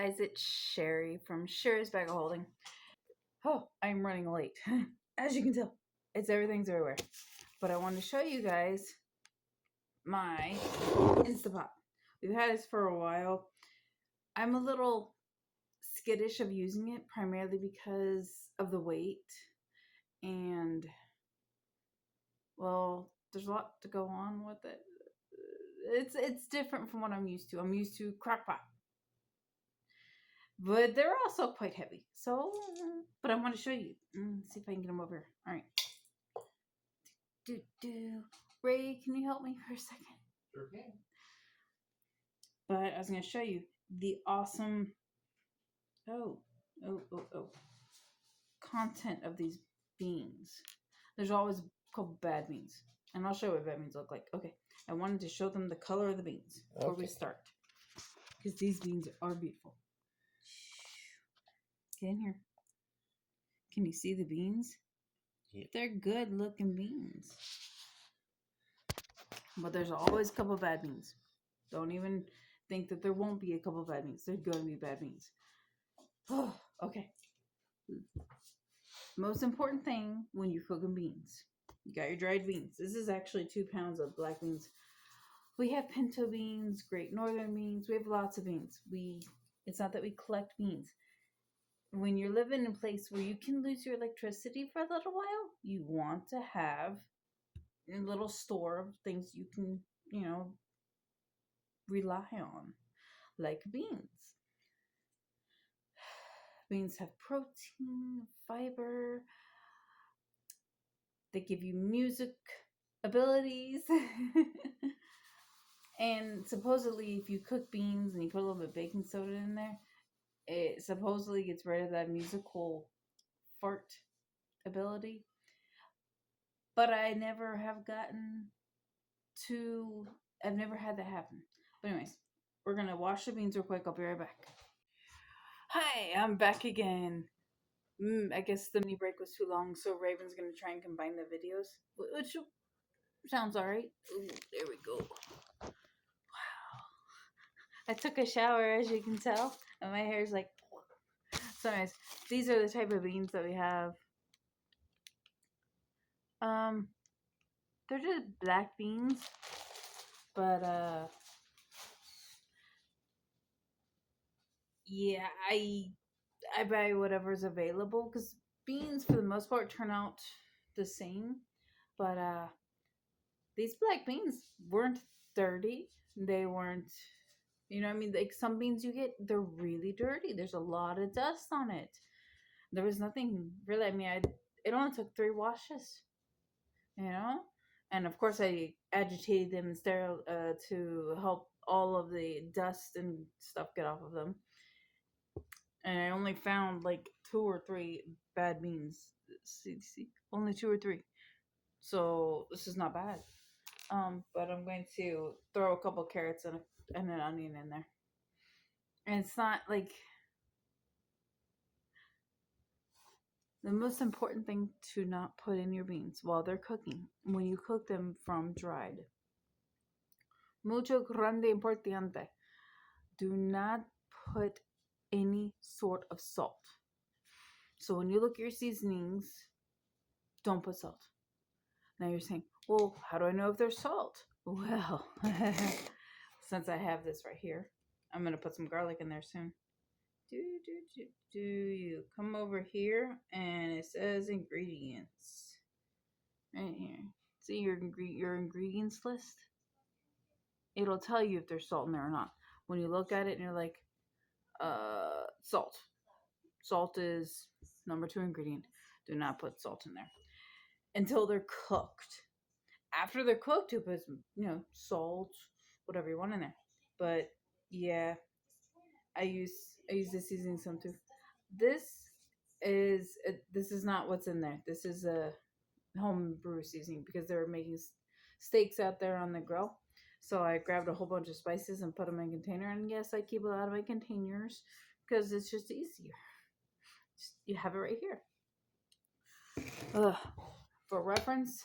guys, it's Sherry from Sherry's Bag of Holding. Oh, I'm running late. As you can tell, everything's everywhere. But I wanted to show you guys my Instapot. We've had this for a while. I'm a little skittish of using it, primarily because of the weight. And, well, there's a lot to go on with it. It's different from what I'm used to. I'm used to Crock-Pot. But they're also quite heavy. So, but I want to show you. See if I can get them over here. All right. Ray, can you help me for a second? Sure can. But I was going to show you the awesome, content of these beans. There's always a couple bad beans. And I'll show you what bad beans look like. Okay. I wanted to show them the color of the beans before we start. Because these beans are beautiful. Get in here. Can you see the beans? Yep. They're good looking beans. But there's always a couple bad beans. Don't even think that there won't be a couple bad beans. There's going to be bad beans. Oh, okay. Most important thing when you're cooking beans. You got your dried beans. This is actually 2 pounds of black beans. We have pinto beans, Great Northern beans. We have lots of beans. It's not that we collect beans. When you're living in a place where you can lose your electricity for a little while, you want to have a little store of things you can, rely on, like beans. Beans have protein, fiber. They give you music abilities. And supposedly, if you cook beans and you put a little bit of baking soda in there, it supposedly gets rid of that musical fart ability. But I never have I've never had that happen. But anyways, we're going to wash the beans real quick. I'll be right back. Hi, I'm back again. I guess the mini break was too long, so Raven's going to try and combine the videos, which sounds alright. There we go. Wow. I took a shower, as you can tell, and my hair's like... So anyways, these are the type of beans that we have. They're just black beans, but yeah, I buy whatever's available, because beans for the most part turn out the same. But these black beans weren't dirty. They weren't, like some beans you get, they're really dirty. There's a lot of dust on it. There was nothing really. It only took 3 washes, and of course I agitated them to help all of the dust and stuff get off of them. And I only found like 2 or 3 bad beans. See, only 2 or 3. So this is not bad. But I'm going to throw a couple carrots and an onion in there. And it's not like... The most important thing to not put in your beans while they're cooking, when you cook them from dried. Mucho grande importante. Do not put any sort of salt. So when you look at your seasonings, don't put salt. Now you're saying, well, how do I know if there's salt? Well, since I have this right here, I'm going to put some garlic in there soon. Do you come over here and it says ingredients right here. See your ingredients list? It'll tell you if there's salt in there or not. When you look at it and you're like, salt is number 2 ingredient. Do not put salt in there until they're cooked. After they're cooked, you put some, salt, whatever you want in there. But yeah, I use the seasoning some too. This is not what's in there. This is a home brew seasoning, because they were making steaks out there on the grill. So I grabbed a whole bunch of spices and put them in a container. And yes, I keep a lot of my containers because it's just easier. You have it right here. For reference,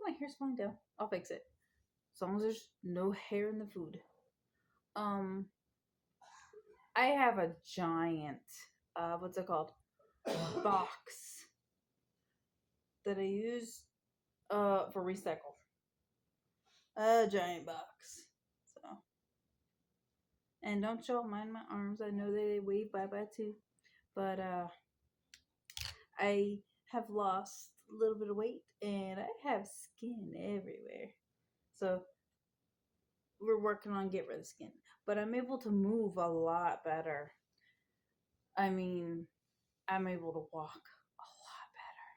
my hair's falling down. I'll fix it. As long as there's no hair in the food. I have a giant, what's it called? Box that I use for recycle. A giant box. So, and don't y'all mind my arms. I know they wave bye bye too, but I have lost a little bit of weight and I have skin everywhere. So we're working on getting rid of skin, but I'm able to move a lot better. I mean, I'm able to walk a lot better.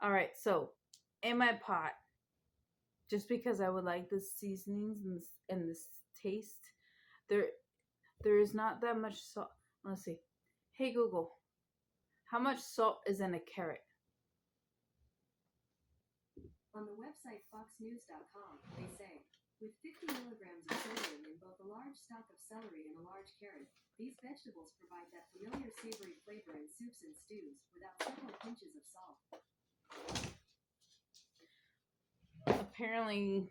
All right, so in my pot, just because I would like the seasonings and this taste, there there is not that much salt. Let's see. Hey Google, how much salt is in a carrot? On the website foxnews.com, they say, with 50 milligrams of sodium in both a large stalk of celery and a large carrot, these vegetables provide that familiar savory flavor in soups and stews without several pinches of salt. Apparently,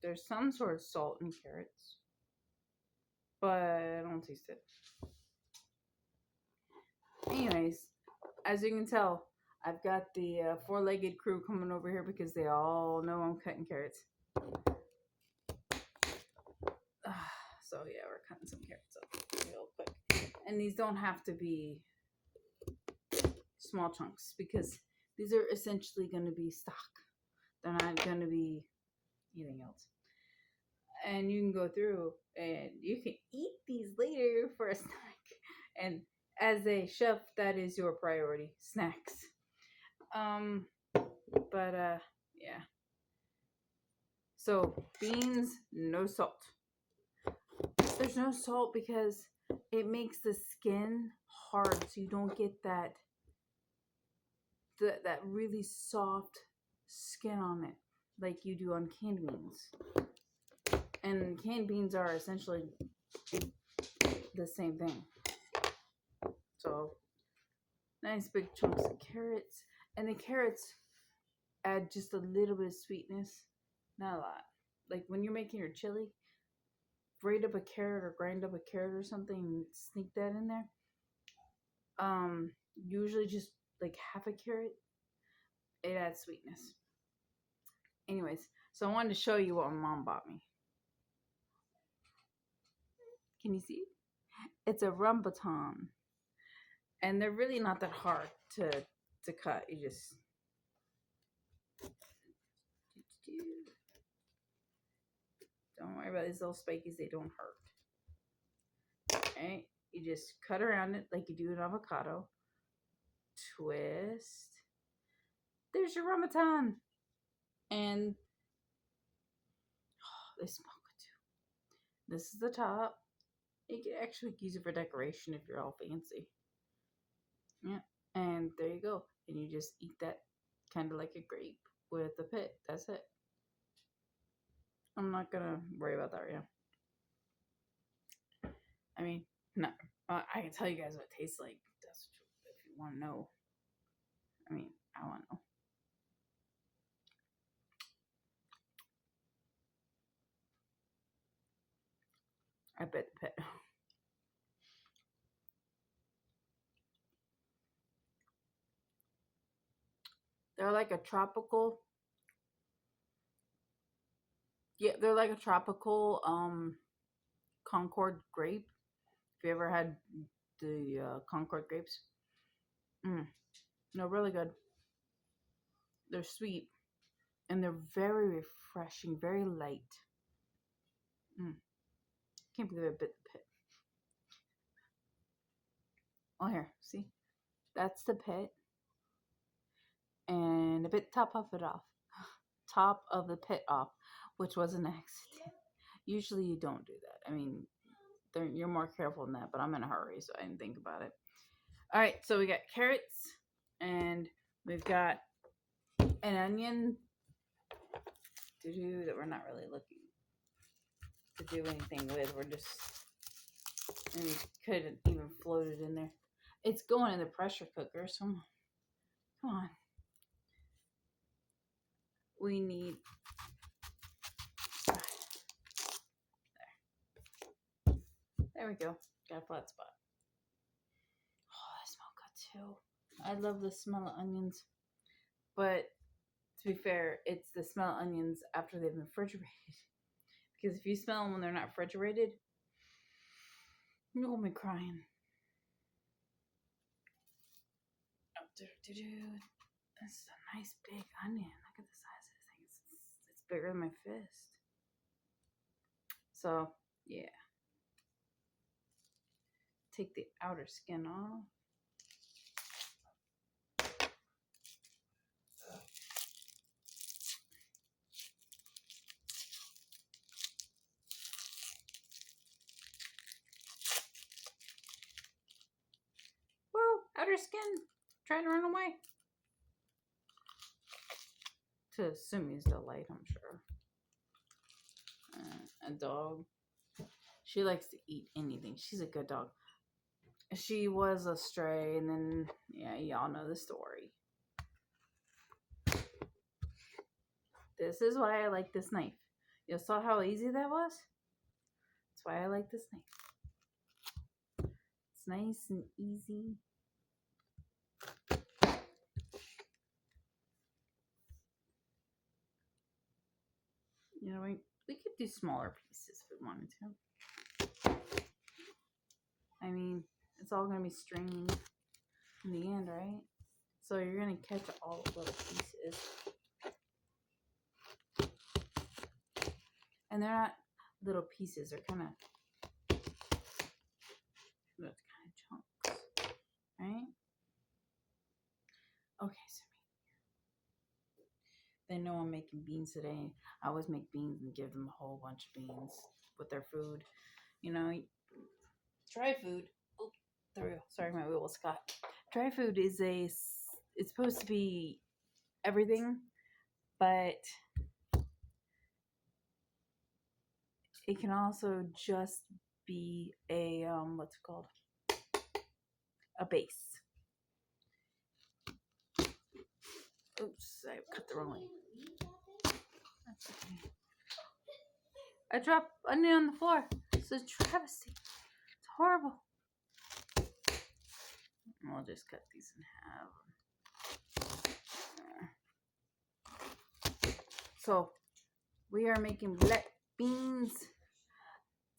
there's some sort of salt in carrots, but I don't taste it. Anyways, as you can tell, I've got the four-legged crew coming over here because they all know I'm cutting carrots. So yeah, we're cutting some carrots up real quick. And these don't have to be small chunks because these are essentially going to be stock. They're not going to be anything else. And you can go through and you can eat these later for a snack. And as a chef, that is your priority, snacks. Yeah. So beans, no salt. There's no salt because it makes the skin hard, so you don't get that really soft skin on it like you do on canned beans. And canned beans are essentially the same thing. So nice big chunks of carrots, and the carrots add just a little bit of sweetness, not a lot. Like when you're making your chili, grate up a carrot or grind up a carrot or something and sneak that in there. Usually just like half a carrot, it adds sweetness. Anyways, so I wanted to show you what my mom bought me. Can you see? It's a rambutan, and they're really not that hard to cut. You just don't worry about these little spikies; they don't hurt. Okay, you just cut around it like you do an avocado. Twist. There's your rambutan, and they smell good too. This is the top. You can actually use it for decoration if you're all fancy. Yeah, and there you go. And you just eat that kind of like a grape with the pit. That's it. I'm not gonna worry about that right now. I mean, no, I can tell you guys what it tastes like. That's if you want to know. I mean, I want to know. I bet the pit. They're like a tropical. Yeah, they're like a tropical Concord grape. If you ever had the Concord grapes, no, really good. They're sweet and they're very refreshing, very light. Can't believe I bit the pit. Oh, here, see, that's the pit, and a bit top of it off, top of the pit off, which was an accident. Usually, you don't do that. I mean, you're more careful than that, but I'm in a hurry, so I didn't think about it. All right, so we got carrots, and we've got an onion that we're not really looking to do anything with. We're just, and we couldn't even float it in there. It's going in the pressure cooker, so come on. We need there we go. Got a flat spot. Oh, that smell good too. I love the smell of onions. But to be fair, it's the smell of onions after they've been refrigerated. Because if you smell them when they're not refrigerated, you'll be crying. Oh, this is a nice big onion. Look at the size of this thing. It's bigger than my fist. So, yeah. Take the outer skin off. Whoa, outer skin. Trying to run away. To assume he's light, I'm sure. A dog. She likes to eat anything. She's a good dog. She was a stray, and then, yeah, y'all know the story. This is why I like this knife. You saw how easy that was? That's why I like this knife. It's nice and easy. You know, we could do smaller pieces if we wanted to. I mean, it's all going to be stringy in the end, right? So you're going to catch all the little pieces. And they're not little pieces. They're kind of chunks, right? Okay, so they know I'm making beans today. I always make beans and give them a whole bunch of beans with their food. You know, dry food. Oh, there we go. Sorry, my wheel was caught. Dry food is it's supposed to be everything, but it can also just be a what's it called? A base. Oops, I cut the wrong way. That's okay. I dropped onion on the floor. It's a travesty. It's horrible. I'll just cut these in half. So, we are making black beans.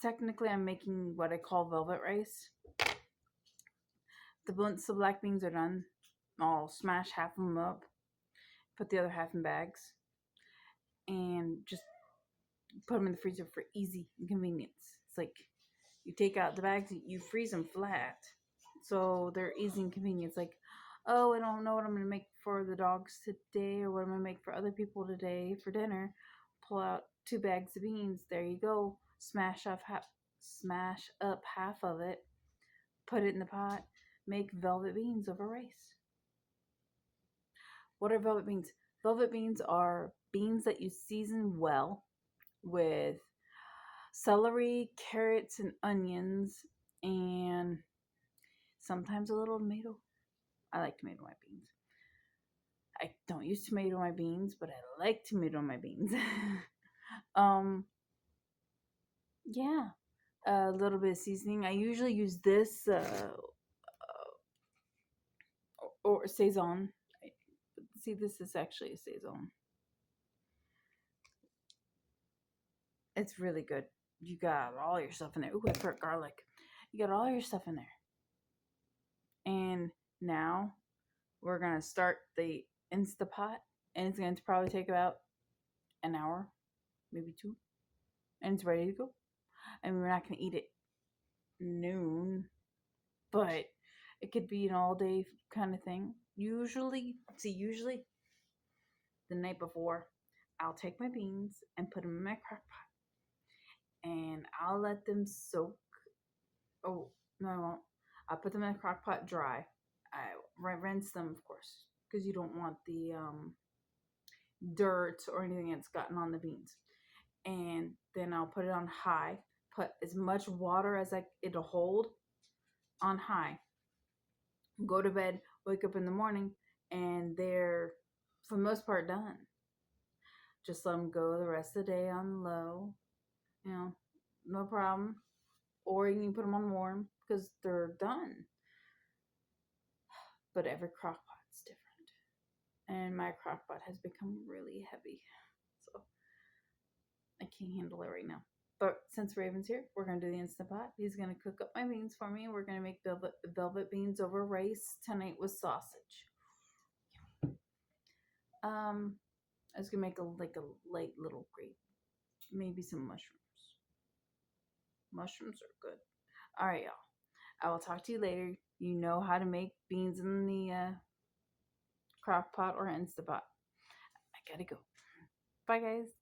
Technically, I'm making what I call velvet rice. Once the black beans are done, I'll smash half of them up, put the other half in bags, and just put them in the freezer for easy convenience. It's like you take out the bags, you freeze them flat, so they're easy and convenient. It's like, oh, I don't know what I'm going to make for the dogs today or what I'm going to make for other people today for dinner. Pull out 2 bags of beans. There you go. Smash up half of it. Put it in the pot. Make velvet beans over rice. What are velvet beans? Velvet beans are beans that you season well with celery, carrots, and onions, and sometimes a little tomato. I like tomato in my beans. I don't use tomato in my beans, but I like tomato in my beans. Yeah, a little bit of seasoning. I usually use this or Saison. See, this is actually a Saison. It's really good. You got all your stuff in there. Ooh, I put garlic. You got all your stuff in there. And now we're going to start the Instapot. And it's going to probably take about an hour, maybe 2. And it's ready to go. I mean, we're not going to eat it noon, but it could be an all-day kind of thing. Usually the night before, I'll take my beans and put them in my crock pot. And I'll let them soak. Oh, no, I won't. I'll put them in a crock pot dry. I rinse them, of course, because you don't want the dirt or anything that's gotten on the beans. And then I'll put it on high. Put as much water as it'll hold on high. Go to bed, wake up in the morning, and they're, for the most part, done. Just let them go the rest of the day on low. You know, no problem. or you can put them on warm because they're done. But every crock pot's different, and my crock pot has become really heavy, so I can't handle it right now. But since Raven's here, we're gonna do the Instant Pot. He's gonna cook up my beans for me. We're gonna make velvet beans over rice tonight with sausage. I was gonna make a light little gravy, maybe some mushrooms. Mushrooms are good. All right, y'all. I will talk to you later. You know how to make beans in the crock pot or Instant Pot. I gotta go. Bye, guys.